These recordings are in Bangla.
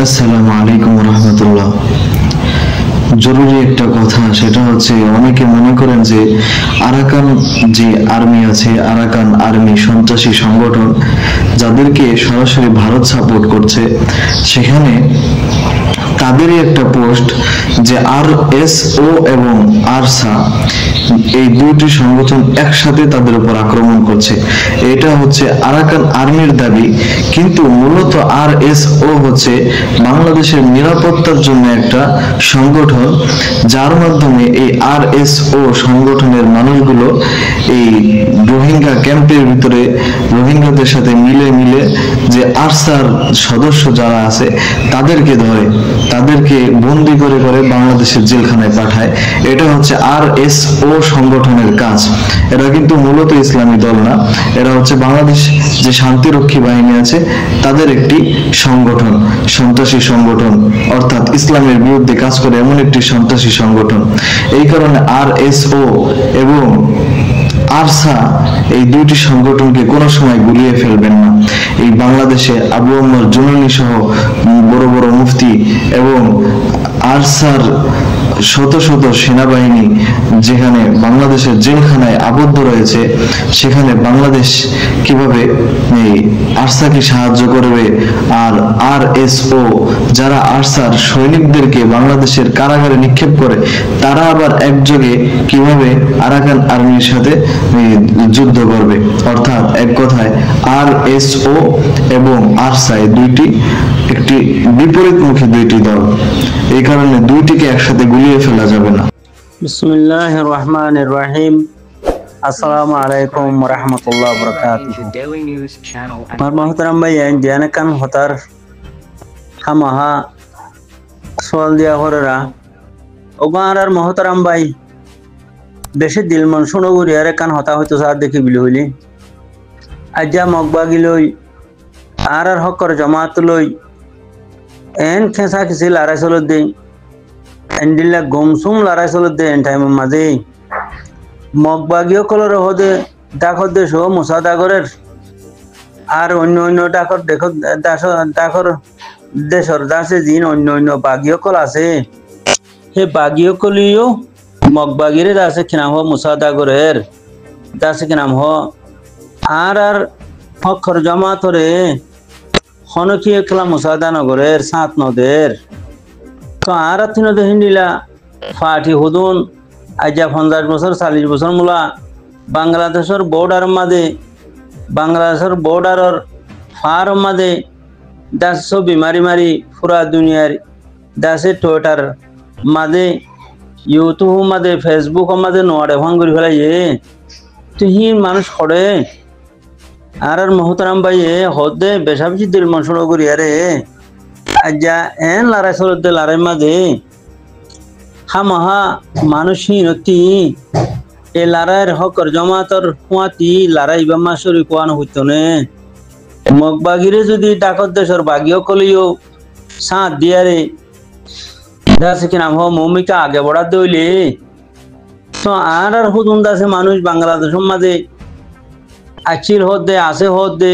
আসসালামু আলাইকুম রহমতুল্লাহ। জরুরি একটা কথা, সেটা হচ্ছে অনেকে মনে করেন যে আরাকান যে আর্মি আছে, আরাকান আর্মি সন্ত্রাসী সংগঠন যাদেরকে সরাসরি ভারত সাপোর্ট করছে, সেখানে তাদেরই একটা পোস্ট যে আরএসও এবং আরসা এই দুইটি সংগঠন একসাথে তাদের উপর আক্রমণ করছে। এটা হচ্ছে আরাকান আর্মির দাবি, কিন্তু মূলত আরএসও হচ্ছে বাংলাদেশের নিরাপত্তার জন্য একটা সংগঠন, যার মাধ্যমে এই আরএসও সংগঠনের মানুষগুলো এই রোহিঙ্গা ক্যাম্পের ভিতরে রোহিঙ্গাদের সাথে মিলে যে আরসার সদস্য যারা আছে তাদেরকে ধরে, তাদেরকে বন্দি করে বাংলাদেশের জেলখানায় পাঠায়। এটা হচ্ছে আরএসও সংগঠনের কাজ। এরা কিন্তু মূলত ইসলামী দল না, এরা হচ্ছে বাংলাদেশ যে শান্তিরক্ষী বাহিনী আছে তাদের একটি সংগঠন, সন্ত্রাসী সংগঠন, অর্থাৎ ইসলামের বিরুদ্ধে কাজ করে এমন একটি সন্ত্রাসী সংগঠন। এই কারণে আরএসও এবং আরসা এই দুইটি সংগঠনকে কোনো সময় গুলিয়ে ফেলবেন না। এই বাংলাদেশে আবু আম্মর জুনানী সহ বড় বড় মুফতি এবং আরসার শত শত সেনাবাহিনী যেখানে বাংলাদেশের জেলখানায় আবদ্ধ রয়েছে, সেখানে বাংলাদেশ কিভাবে এই আরসাকে সাহায্য করবে, আর আরএসও যারা আরসার সৈনিকদেরকে বাংলাদেশের কারাগারে নিক্ষেপ করে, তারা আবার একযোগে কিভাবে আরাকান আর্মির সাথে যুদ্ধ করবে। অর্থাৎ এক কথায় আরএসও এবং আরসা দুইটি একটি বিপরীতমুখী দুইটি দল। এই কারণে দুইটিকে একসাথে গুলিয়ে ফেলা যাবে না। বিসমিল্লাহির রহমানির রহিম। আসসালামু আলাইকুম ওয়া রাহমাতুল্লাহি ওয়া বারাকাতুহু। আমার মহতারাম ভাই জানে কান হতার হামাহা সওয়াল দিয়া হরেরা ওগার আর মহতারাম ভাই দেশে দিল মন শুনো গুরিয়ারে কান হতা হইতো সার দেখি বিলি হইলি আজ্জা মগবাগি লই আর হকর জামাত লই এন খেসা খিসি লড়াই চলত দে এন্ডিলা গমসুম লড়াই চলত দে এন টাইমের মাঝে মগবাগিও কলর হদে ডাকর দেশ মুসাদাগরের আর অন্য ডাকর দেখো ডাকর দেশর দাসে জিন অন্য বাগিও কল আছে, হে বাগিও কলিও মগবাগিরে দাসে কি নাম হ মুসাদাগরের দাসে কি নাম হ আর হকর জামাতরে হনকিয়ে খেলা মুসাদা নগরের সাত নদের তো আর তিনদে হিন্দিলা ফাটি হুদুন আজা 50 বছর 40 বছর মুলা বাংলাদেশের বর্ডারর ফার মাঝে দাস বিমারি মারি পুরা দুনিয়ার দাসে টুইটার মাঝে ইউটিউব মাঝে ফেসবুক মাঝে নোয়ারে ভাঙ্গুরি ফেলাইয়ে তো হি মানুষ করে আর মহতারাম ভাই হদে বেশা বেশি দিল মনসুন করি আরে আজ্জা এন লড়াই চলত দে লড়াই মাঝে হামাহা মানুষহীনতি এ লড়াইয়ের হকর জমাতর হুয়াতি লড়াই বা মাসরি কোয়ানো হইতো নে মগবাগিরে যদি ডাকত দেশর বাগিও কলিও সাঁত দিয়ারে দাসে কি নাম হ মৌমিকা আগে বড়া দইলে তো আর হুদুন দাসে মানুষ বাংলাদেশের মাঝে আচির হদে আছে হদে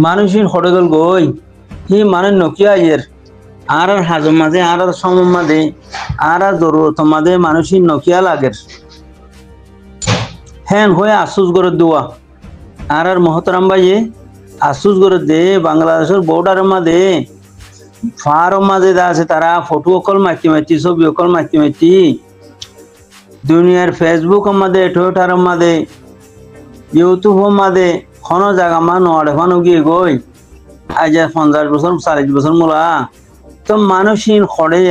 মানুষই হরে গেল গই হি মানে নকিয়া এর আর হাজম মাঝে আর সম মাঝে আর জরুরত মাঝে মানুষই নকিয়া লাগের হ্যাঁ হয়ে আফসুস করে দেওয়া আর মহতরাম ভাইয়ে আফসুস করে দে বাংলাদেশের বর্ডারের মাঝে ফার মাঝে আছে তারা ফটো অকল মাতি ছবি অকল মাতি দুনিয়ার ফেসবুক মাঝে টুইটার মাঝে ইউটিউব মাঝে কোন জায়গা নোয়ারে ফানো গিয়ে গই আজ 50 বছর 40 বছর মোলা তো মানুষই খড়ে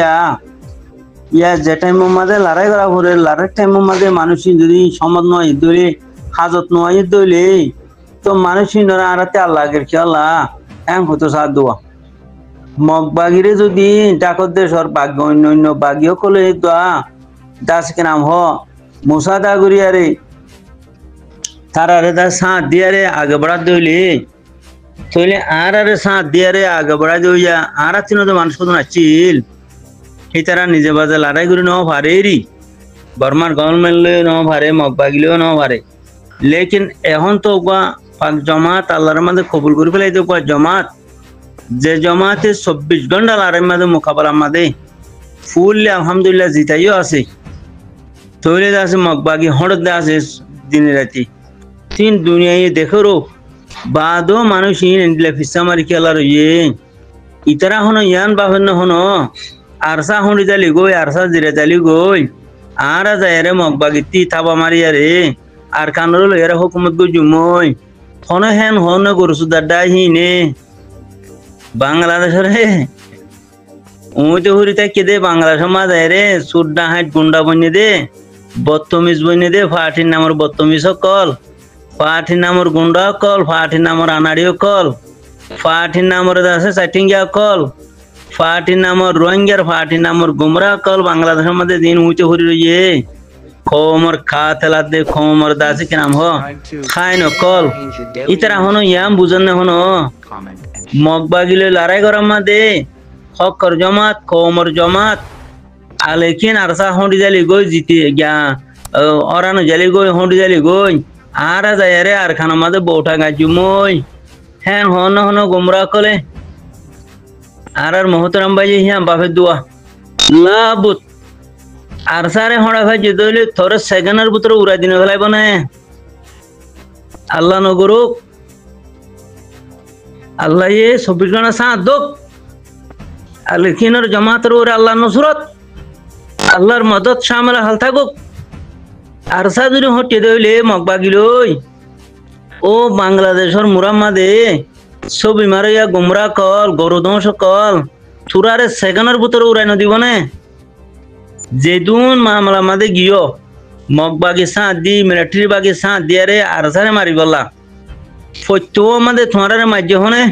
ইয়া যে টাইমের মাঝে লড়াই করা করে লড়াই টাইমের মাঝে মানুষই যদি সমাজ নয় দলে হাজত নয় দলে তো মানুষই ধরা আরাতে আল্লাহকে খেয়াল্লাহ এম হতো সাথ দোয়া মগবাগিরে যদি ডাকত দেশর বাগ্য অন্য বাগিও কলে দোয়া দাস কে নাম হ মুসাদা গুরিয়ারে তারারে দা সাথ দিয়ারে আগে বড়া দইলে তইলে আর সাথ দিয়ারে আগে বড়া দইয়া আর তিন মানুষ কত নাচিল এই তারা নিজে বাজে লড়াই করে নেওয়া পারেরি বর্মার গভর্নমেন্ট লয়ে নেওয়া পারে মগবাগিলেও নেওয়া পারে, লেকিন এখন তো পাক জমাত আল্লাহর মাঝে কবুল করে ফেলাই তো জমাত যে জমাতে 24 ঘন্টা লড়াই মাঝে মোকাবেলা মাঝে ফুললে আলহামদুলিল্লাহ জিতাইও আছে তৈরি আছে মগবাগি হড়দ আছে দিনে রাতি তিন দুনিয়ায় দেখো বাদও মানুষ ইন্ডিয়া ফিসা মারি খেলার ইয়ে ইতারা হনো ইয়ান বাহন হনো আরসা হন্ডি জালি গই আরসা জিরে জালি গই আর যায় রে মগবাগি তি থাবা মারি আরে আর কানর এরা হুকুমত গো জুমই হনো হেন হনো গরু সুদাডা হিনে বাংলাদেশের ওই তো হরিতা কেদে বাংলা সমাজ রে সুড্ডা হাইট গুন্ডা বনে দে বত্তমিজ বনে দে ফাটির নামর বত্তমিজ কল ফাটির নামর গুন্ডা কল ফাটির নামর আনাড়িও কল ফাটির নামর আছে সাইটিঙ্গা কল ফাটির নামর রোহিঙ্গার ফাটির নামর গুমরা কল বাংলাদেশের মধ্যে দিন উঁচে হরি রইয়ে খমর খা তেলা দে খমর দাসে কি নাম হ খাই ন কল ইতারা হনো ইয়াম বুঝন হনো মগবাগিলে লড়াই গরম দে হকর জমাত খমর জমাত আলেকিন আরসা হন্ডি জালি গই জিতে গিয়া অরানো জালি গই হন্ডি জালি গই আর যায় রে আর খানা মাঝে বউটা গাজু মই হ্যাঁ হন হন গুমরা কলে আর মোহতরাম ভাই হিয়াম বাপের দোয়া লাবুত আর সারে হড়া ভাই যে দইলে থরে সেকেন্ডের ভিতরে উড়া দিনে ফেলাইব না আল্লাহ নগরুক আল্লাহ এ 24 ঘন্টা সাথ দোক আলেকিনের জমাতের ওরে আল্লাহ নসরত আল্লাহর মদত শামিল হাল থাকুক আরসা যদি হটে দইলে মগবাগিলই ও বাংলাদেশের মুরাম্মাদে ছবি মারিয়া গুমরা কল গরু ধ্বংস কল চুরারে সেকেন্ডের ভিতরে উড়াই নদিব না যেদুন মামলা মাদে গিয়ে মগবাগি সাঁত দি মিলিটারি বাগি সাঁত দিয়ে রে আরসারে মারি বললা ফটো মাদে থোঁড়ারে মার্য হনে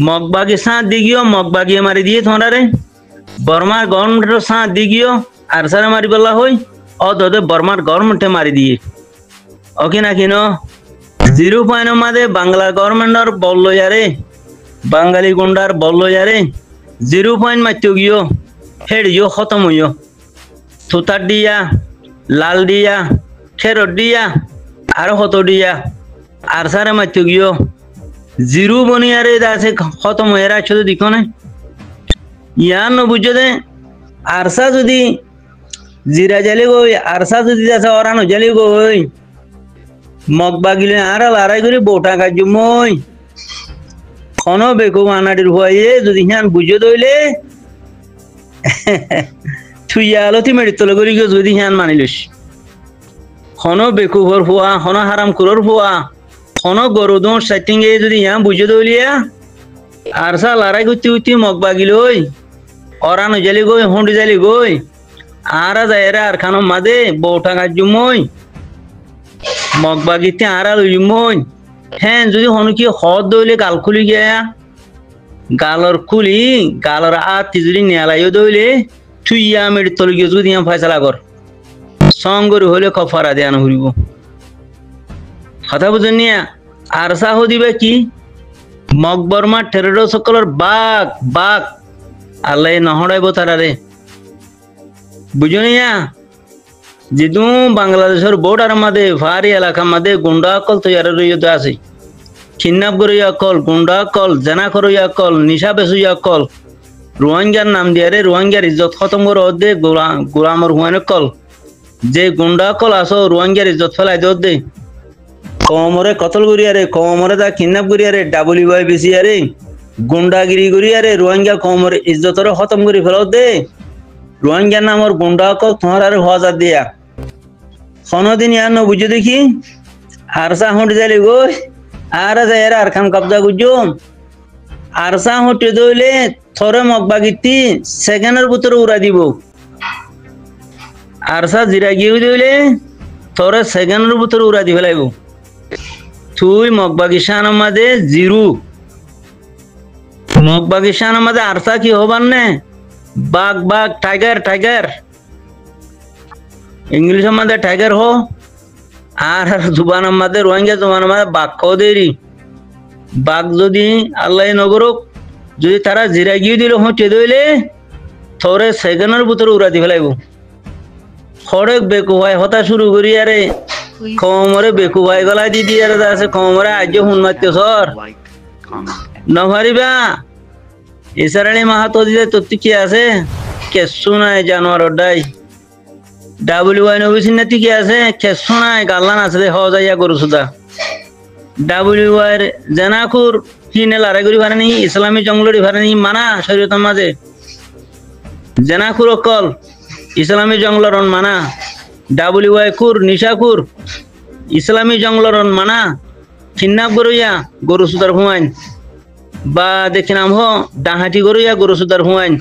মগবাগি সাঁত দি গিয়ে মগবাগি মারি দিয়ে থোঁড়ারে বর্মার গভর্নমেন্টের সাঁত দি গিয়ে আরসারে মারি বললা হই অদে বর্মার গভর্নমেন্টে মারি দিয়ে ওকে না কিনো 0 পয়েন্ট মাদে বাংলা গভর্নমেন্টর বলল যারে বাঙালি গুন্ডার বলল যারে 0 পয়েন্ট মারতে গিয়ে হেড়িও খতম হইও থুতার দিয়া লাল দিয়া খেরট দিয়া আর হত দিয়া আর সারে মারতে গিয়ে 0 বনিয়ারে আছে খতম হয়ে রাখছো তো দিক না ইয়ান বুঝছো দে আরসা যদি জিরা জালি গই আরসা যদি আছে অরানো জালি গই মগবাগিলে আর লড়াই করে বউটা কাজু মই খন বেকু আনাডির হয়ে যদি হিয়ান বুঝে দইলে থুইয়া আলতি মেড়ি তলে করি গিয়ে যদি হিয়ান মানিলিস খন বেকু ভর ফুয়া খন হারাম কুরর ফুয়া খন গরু দোষ সেটিং এ যদি হিয়ান বুঝে দইলিয়া আরসা লড়াই করতে করতে মগবাগিলই অরানো জালি গই হন্ডি জালি গই আর যায় আর খানো মাদে বউটা কাজু মই মগবাগিতে আড়াল মই হ্যাঁ যদি হনু কি হদ দইলে গাল খুলি গিয়া গালর খুলি গালর আতি যদি নেলাইও দইলে থুইয়া মেড়ি তলে গিয়ে যদি ফয়সালা কর সঙ্গর হলে কফারা দেয়ানো হইব কথা বুঝেন নিয়া আরসা হো দিবে কি মগবর্মা টেরোর সকলের বাঘ বাঘ আল্লাহ নহড়াইব তারারে বুঝো নিয়া যেদু বাংলাদেশের বর্ডার মাঝে ফারি এলাকা মাঝে গুন্ডা কল তৈরি রইতে আছে কিডন্যাপ করিয়া কল গুন্ডা কল জেনা করিয়া কল নিশা বেচুয়া কল রোহিঙ্গার নাম দিয়ে রে রোহিঙ্গার ইজ্জত খতম করে দে গোলামর হুয়ানে কল যে গুন্ডা কল আসো রোহিঙ্গার ইজ্জত ফেলাই দে কমরে কতল করিয়া রে কমরে তা কিডন্যাপ করিয়া রে WY বেচিয়া রে গুন্ডাগিরি করিয়া রে রোহিঙ্গা কমরে ইজ্জতর খতম করে ফেলাও দে রোহিঙ্গার নামর গুন্ডা কল তোমার আর হওয়া দিয়া কোনদিন ইয়ার বুঝে দেখি আরসা হটে যাইলে গই আর যায় আর খান কবজা গুজো আরসা হটে দইলে থরে মগবাগিতি সেকেন্ডের ভিতরে উড়া দিব আরসা জিরা গিয়ে দইলে থরে সেকেন্ডের ভিতরে উড়া দি ফেলাইব তুই মগবাগিশান মাঝে 0 মগবাগিশান মাঝে আরসা কি হবার না বাঘ বাঘ টাইগার টাইগার इंग्लिश मध्ये टाइगर हो আর জুবান আমাদের রোহিঙ্গা জুবান আমাদের বাঘ খাও দেরি বাঘ যদি আল্লাহ নগরক যদি তারা জিরা গিয়ে দিল হটে দইলে থরে সেকেন্ডের ভিতরে উড়া দি ফেলাইব খড়ক বেকু ভাই হতা শুরু করি আরে কমরে বেকু ভাই গলা দি দিয়ে আছে কমরে আজ হুন মারতে সর নভারিবা ইসরায়েলি মাহাতো দিলে তত্তি কি আছে কেসু নাই জানোয়ার ডাই ডাব্লিউআই নবিসিন নাতি কি আছে কেসু নাই গাল্লান আছে হ যাইয়া গরু সুদা ডাব্লিউআই জানাকুর কিনে লড়াই করি পারেনি ইসলামী জঙ্গলরি পারেনি মানা শরীয়তের মাঝে জানাকুর অকল ইসলামী জঙ্গলরন মানা ডাব্লিউআই কুর নিশাকুর ইসলামী জঙ্গলরন মানা কিন্নাপ গরুইয়া গরু সুদার হুয়াইন বা দেখি নাম হ ডাহাটি গরুইয়া গরু সুদার হুয়াইন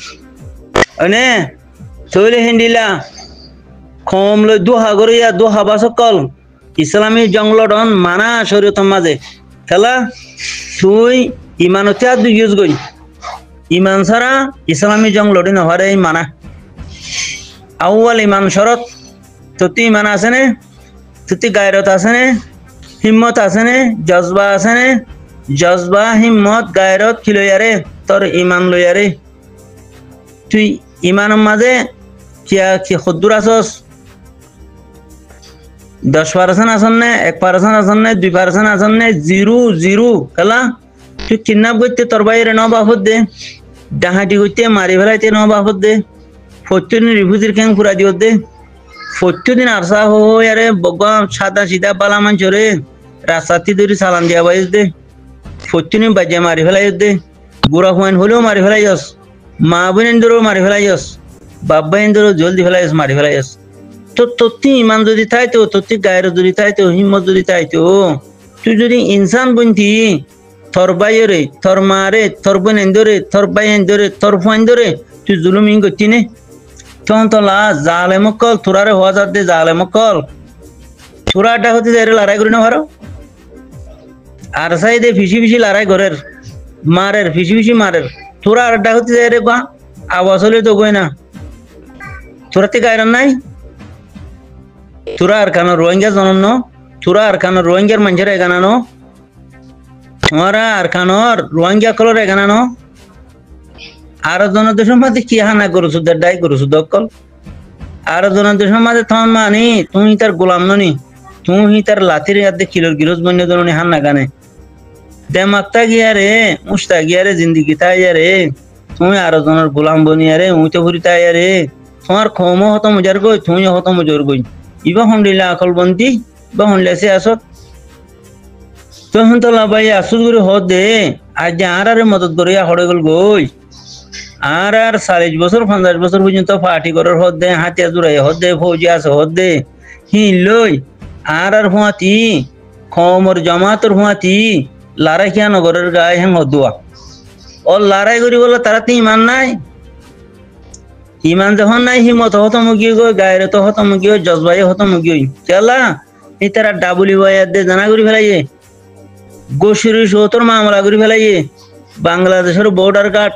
অনে তৈলে হিন্দিলা কম লই দুহা গরুইয়া দুহা বাসকল ইসলামী জঙ্গলরন মানা শরীয়তের মাঝে খেলা তুই ইমানতে আর দুই ইউজ গই ইমান ছাড়া ইসলামী জঙ্গলটি নহরে মানা আউয়াল ইমান শরত তুই ইমান আছে নে তুই গায়রত আছে নে হিম্মত আছে নে জজবা আছে নে জজবা হিম্মত গায়রত কি লইয়ারে তোর ইমান লইয়ারে তুই ইমানের মাঝে কিয়া কি খদ্দুর আসস 10% আসন নে 1% আসন নে 2% আসন নে 0 খেলা তুই কিডন্যাপ করতে তোর বাইরে ন বাফত দে ডাহাটি করতে মারি ফেলাইতে ন বাফত দে 40 দিন রিফিউজির ক্যাম্প পুরা দিও দে 40 দিন আরসা আরে বগা সাদা সিধা বালা মাঞ্চরে রাস্তাতি ধরে সালাম দিয়া বাইস দে 40 দিন বাজে মারি ফেলাই দে বুড়া হুয়াইন হলেও মারি ফেলাই যাস মা বোন এন্দরও মারি ফেলাই যাস বাবা এন্দরও জলদি ফেলাই যাস মারি ফেলাই যাস তো তোর ইমান যদি থাইতো তোর গায়ের যদি থাইতো হিম্মত যদি থাইতো তুই যদি ইনসান বনতি তোর বাইরে তোর মারে তোর বোন এন্দরে তোর ভাই এন্দরে তোর ফুয়াইন ধরে তুই জুলুমিং করতি নে তখন তো লা জালে মক্কল তোরারে হওয়া যাত দে জালে মক্কল তোরাটা হতে যাই লড়াই করি না ভারো আর সাই দে ফিসি লড়াই ঘরের মারের ফিসি মারের তোরা আরটা হতে যাই রে গা আওয়াজ হলে তো গই না তোরাতে গায়রন নাই তোরা আর কানো রোহিঙ্গা জনন তোরা আর কানো রোহিঙ্গার মানুষের এগানানো তোমরা আর কানোর রোহিঙ্গা কলর এগানানো আর জনদেশের মাঝে কি হানা করছো ডাই করছো দকল আর জনদেশের মাঝে তোমার মানি তুমি তার গোলাম ননি তুমি তার লাথির হাতে কিলোস বন্য জননি হান্না গানে দেমাকতা গিয়া রে মুস্তা গিয়া রে জিন্দিগি তাই রে তুমি আর জনের গোলাম বনিয়া রে উইতে ফুরি তাই রে তোমার ক্ষম হত মজার গই তুমি হত মজর গই ইবা হন্ডিলা আকল বন্তি বা হন্ডলেছে আসত তখন তো লাভাই আসুদ করে হত দে আজ আর মদত করিয়া হড়ে গল গই আর 40 বছর 50 বছর পর্যন্ত পার্টি করার হত দে হাতিয়া জুড়াই হত দে ফৌজি আছে হত দে হি লই আর হুয়াতি খমর জমাতর হুয়াতি লড়াই কিয়া নগরের গায়ে হেন হদুয়া ও লড়াই করি বলে তারা তো ইমান নাই ইমান যখন নাই হিমত হত মুগি গই গায়ের তো হত মুগি গই জজবাই হত মুগি গই চলা এই তারা ডাব্লিউআই দে জানা করি ফেলাইয়ে গোশরি 70 মামলা করি ফেলাইয়ে বাংলাদেশের বর্ডার গার্ড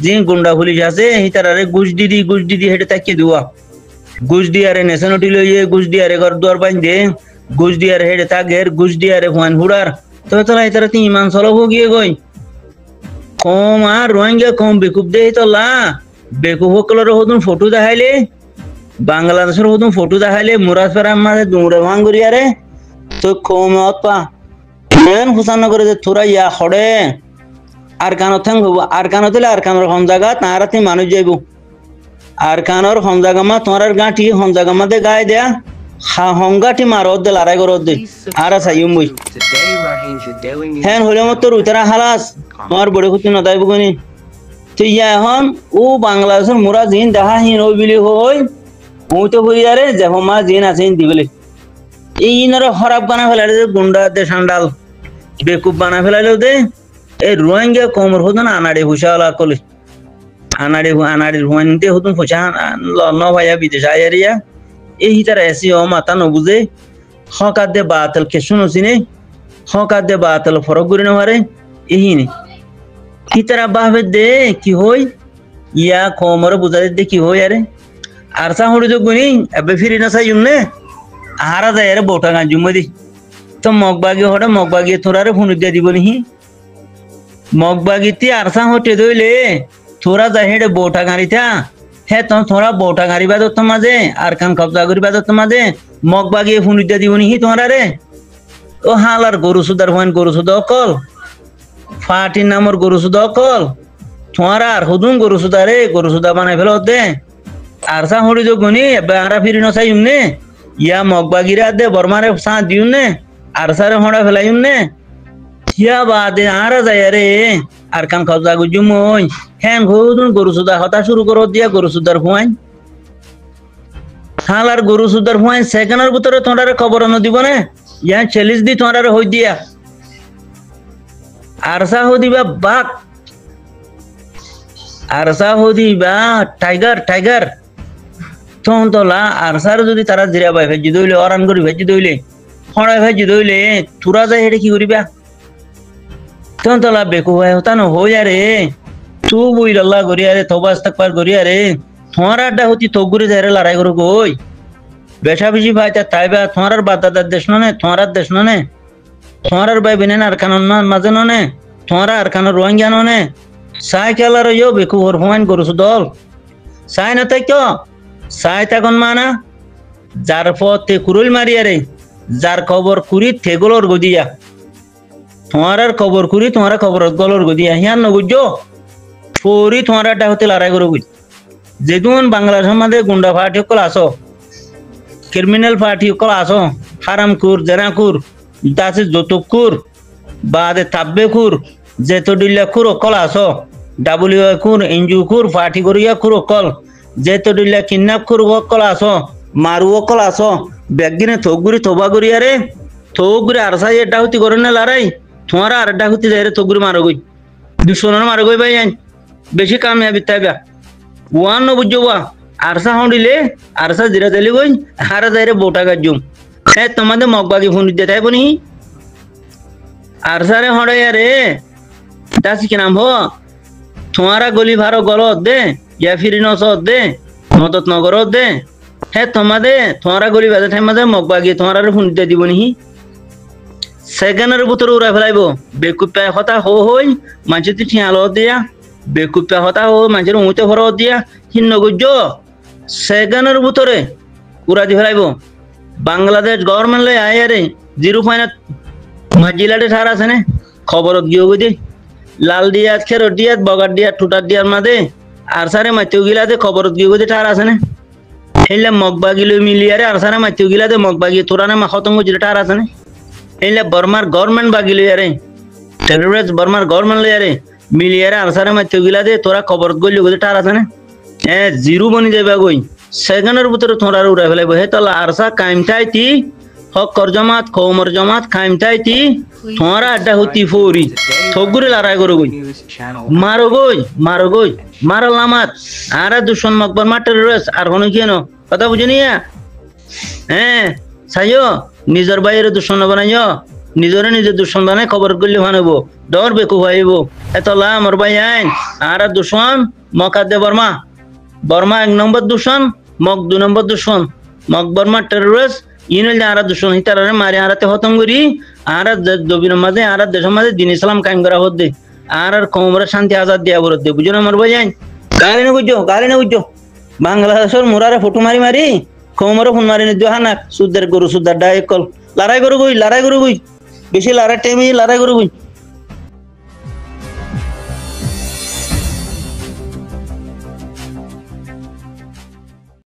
যে গুন্ডা পুলিশ আছে এই তারারে ঘুষ দিদি হেঁটে তাকিয়ে দুয়া ঘুষ দিয়ারে নেশনটি লইয়ে ঘুষ দিয়ারে ঘর দুয়ার বাইন দে ঘুষ দিয়ারে হেঁটে তাগের ঘুষ দিয়ারে হুয়ান হুড়ার তো তোলা এই তারা ইমান চলব গিয়ে গই কম আর রোহিঙ্গা কম বেকুব দে তোলা বেকুব সকলের হতুন ফটো দেখাইলে বাংলাদেশের হতুন ফটো দেখাইলে মুরাদ ফেরার মাঝে দুমরে ভাঙ্গুরি আরে তো কম পা হুসান করে যে তোরা ইয়া খড়ে আর কানত থাং হবো আর কানত হলে আর কানোর হন জায়গা তাঁরাতে মানুষ যাইব আর কানোর হন জায়গা মা তোমার গাঁটি হন জায়গা মাঝে গায়ে দেয়া হংগাটি মারত দে লড়াই করত দে আর চাইম বই হ্যাঁ হলে মত তোর উতারা হালাস তোমার বড় ক্ষতি নদাইব গনি তো ইয়া এখন ও বাংলাদেশের মোরা জিন দেখা হিন ওই বিলি হই ওই তো হই আরে দেখো মা জিন আছে দিবলে এই ইনারে খরাব বানা ফেলালে গুন্ডা দে সান্ডাল বেকুব বানা ফেলালেও দে এই রোহিঙ্গা কমর হতো না আনাড়ি হুসাওয়ালা কলে আনাড়ির হুয়ানিতে হতুন ফুসা ন ভাইয়া বিদেশ আয়ারিয়া এই তারা এসি ও মাথা নবুঝে হকার দে বাতল কে শুনোছি নে হকার দে বাতল ফরক করে নেওয়ারে এই নে কি তারা ভাবে দে কি হই ইয়া কমর বুঝা দে কি হই আরে আর সা হড়ি তো গুনি এবে ফিরি না চাই নে আহারা যায় আরে বোটা গান জুমদি তো মগবাগি হড়ে মগবাগি তোরারে ফোন দিয়া দিব নি মগবাগিতে আরসা হটে দইলে তোরা যা হেডে বোটা গাড়িতা হে তো তোরা বোটা গাড়ি বাদত মাঝে আর কান কবজা করি বাদত মাঝে মগবাগি ফোন দিয়া দিব নি তোরা রে ও হালার গরু সুদার হন গরু সুদ অকল ফাটির নামর গরু সুদা কল তোমার আর হুদুম গরু সুদা রে গরু সুদা বানাই ফেলো দে আর সা হড়ি যো গনি আরা ফিরি নসাইম নে ইয়া মগবাগিরা দে বর্মারে সা দিউন নে আর সারে হড়া ফেলাইম নে ইয়া বাদে আরা যায় রে আর কান খাওয়া গুজুম ওই হ্যাঁ হুদুম গরু সুদা হতা শুরু করো দিয়া গরু সুদার হুয়াই হালার গরু সুদার হুয়াই সেকেন্ডের ভিতরে তোমার খবর ন দিব না ইয়া 40 দি তোমার হই দিয়া আরসা হো দিবা বাঘ আরসা হো দিবা টাইগার টাইগার তখন তোলা আরসার যদি তারা জিরা বাই ভেজি দইলে অরান করি ভেজি দইলে হড়াই ভেজি দইলে তুরা যায় হেঁটে কি করিবা তখন তোলা বেকু ভাই হতা ন হই আরে তু বই আল্লাহ করিয়া রে তবা ইস্তেগফার করিয়া রে তোমার আড্ডা হতি তগুরে যায় রে লড়াই করো কই বেশা বেশি ভাই তাইবা তোমার বাদাদার দেশ নে তোমার দেশ নে তোমার ভাই বিনেন আর কানন মাঝে নে তোমার আর কানন রোহিঙ্গা নে সাই খেলার ইয়ো বেকু ওর হুমাইন করছো দল সাই না তাই কেউ সাই তখন মানা যার পথে কুরুল মারিয়া রে যার খবর কুড়ি থেগলর গদিয়া তোমার খবর কুড়ি তোমার খবর গলর গদিয়া হিয়ান নগুজো ফরি তোমার আড্ডা হতে লড়াই করো বুঝ যেদিন বাংলাদেশের মধ্যে গুন্ডা পার্টি সকল আসো ক্রিমিনাল পার্টি সকল আসো হারামকুর জেনাকুর দাসে যতকুর বাদে তাব্বেকুর যেতডিল্লাকুর অকল আসো ডাবলিউ কুর এনজিও কুর পার্টি করিয়া কুর অকল যেতডিল্লা কিডন্যাপ কুর অকল আসো মারু অকল আসো ব্যাগিনে থগুরি থবা করিয়া রে থগুরি আরসা এটা হতি করে না লড়াই তোমার আর এটা হতি যায় রে থগুরি মারো গই দুশোনার মারো গই ভাই বেশি কামিয়াবি তাইবা ওয়ান ন বুঝো ওয়া আরসা হন্ডিলে আরসা জিরা দিলি গই হারা যায় রে বোটা গাজুম হ্যাঁ তোমাদের মগবাগি ফোন দিতে তাই বনি আরসারে হড়াইয়া রে দাসি কি নাম হো তোমারা গলি ভারো গল দে ইয়া ফিরি নস দে মদত নগর দে হ্যাঁ তোমারা গলি বাজে ঠাই মাঝে মগবাগি তোমার ফোন দিতে দিব নি সেকেন্ডের ভিতরে উড়াই ফেলাইব বেকুপা হতা হই মানুষ ঠিয়াল দিয়া বেকুপা হতা হই মানুষের উঁতে ভর দিয়া হিন্ন গুজ সেকেন্ডের ভিতরে উড়া দি ফেলাইব বাংলাদেশ গভর্নমেন্ট লে আয়ারে 0 মাজিলাটে সার আছে না খবরত গিয়ে গই দে লাল দিয়াত খেরত দিয়াত বগার দিয়াত ঠুটার দিয়ার মাদে আর সারে মাতিও গিলাতে খবরত গিয়ে গই দে ঠার আছে না হেলে মগবাগিলো মিলিয়ারে আর সারে মাতিও গিলাতে মগবাগি তোরানে মা খতম গই ঠার আছে না হেলে বর্মার গভর্নমেন্ট বাগিলো ইয়ারে টেররিস্ট বর্মার গভর্নমেন্ট ইয়ারে মিলিয়ারে আর সারে মাতিও গিলাতে তোরা খবরত গইলো গই ঠার আছে না এ 0 বনি যাবে গই সেকেন্ডের ভিতরে তোরা উড়াই ফেলাইব হে তালা আরসা কাইমটাইতি হক কর জমাত কৌমর জমাত কাইমটাইতি তোমারা আড্ডা হতি ফৌরি থগুরে লড়াই করো গই মারো গই মারা লামাত আরা দুশমন মকবর মাঠের রস আর কোনো কেন কথা বুঝিনি হ্যাঁ সাইও নিজের বাইরে দুশমন বানাইও নিজের দুশমন বানাই খবর করলে ভানবো ডর বেকু ভাইব এতলা আমার ভাই আইন আরা দুশমন মকা দে বর্মা 1 নম্বর দুশমন মক 2 নম্বর দুশমন মক বর্মা টেররিস্ট ইনলে আরা দুশমন হিতারে মারি আরাতে খতম করি আরা দবির মাঝে আরা দেশের মাঝে দিন ইসলাম কায়েম করা হতে আর কওমরে শান্তি আজাদ দিয়া বলতে বুঝো না আমার ভাই আইন গালি না বুঝো বাংলাদেশের মুরারে ফটো মারি কওমরে ফোন মারি দিও হানা সুদের গরু সুদার ডাইকল লড়াই করো গই বেশি লড়াই টাইমে লড়াই করো গই